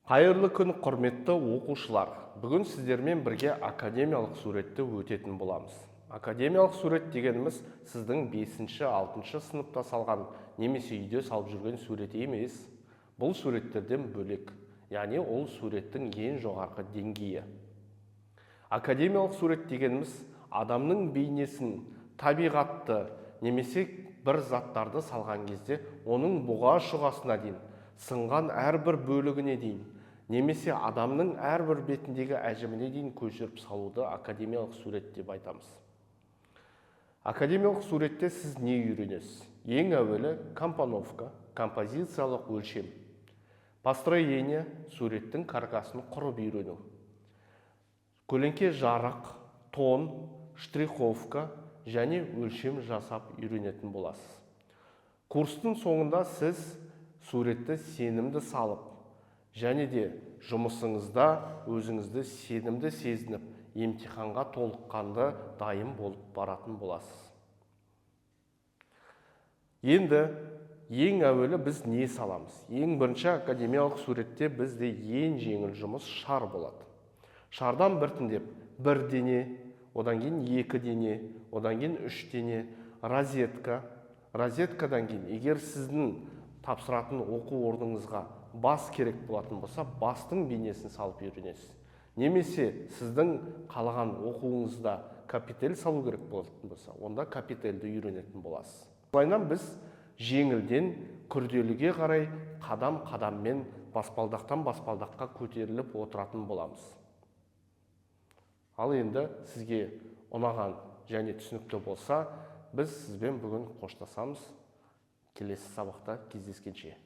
Қайырлы күн, құрметті оқушылар. Бүгін сіздермен бірге академиялық суретті өтетін боламыз. Академиялық сурет дегеніміз сіздің 5-6 сыныпта салған немесе үйде салып жүрген сурет емес. Бұл суреттерден бөлек, яғни ол суреттің ең жоғарғы деңгейі. Академиялық сурет дегеніміз адамның бейнесін, табиғатты немесе бір заттарды салған кезде оның бұға-шұғасына дейін, сынған әрбір бөлігіне дейін, немесе адамның әрбір бетіндегі әжіміне дейін көшіріп салуды академиялық сурет деп айтамыз. Академиялық суретте сіз не үйренесіз? Ең әуелі компоновка, композициялық өлшем, построение, суреттің каркасын құрып үйрену, көлеңке жарық, тон, штриховка және өлшем жасап үйренетін боласыз. Курстың соңында сіз суретті сенімді салып, және де жұмысыңызда өзіңізді сенімді сезініп, емтиханға толыққанды дайын болып баратын боласыз. Енді ең әуелі біз не саламыз? Ең бірінші академиялық суретте бізде ең жеңіл жұмыс шар болады. Шардан біртіндеп бір дене, одан кейін 2 дене, одан кейін 3 дене, розетка. Розеткадан кейін, егер сіздің тапсыратын оқу орныңызға бас керек болатын болса, бастың бейнесін салып үйренесіз. Немесе сіздің қалаған оқуыңызда капитель салу керек болатын болса, онда капительді үйренетін боласыз. Осылайынан біз жеңілден күрделіге қарай қадам-қадаммен баспалдақтан баспалдаққа көтеріліп отыратын боламыз. Ал енді сізге ұнаған және түсінікті болса, біз сізбен бүгін қоштасамыз. Келесі сабақта кездескенше.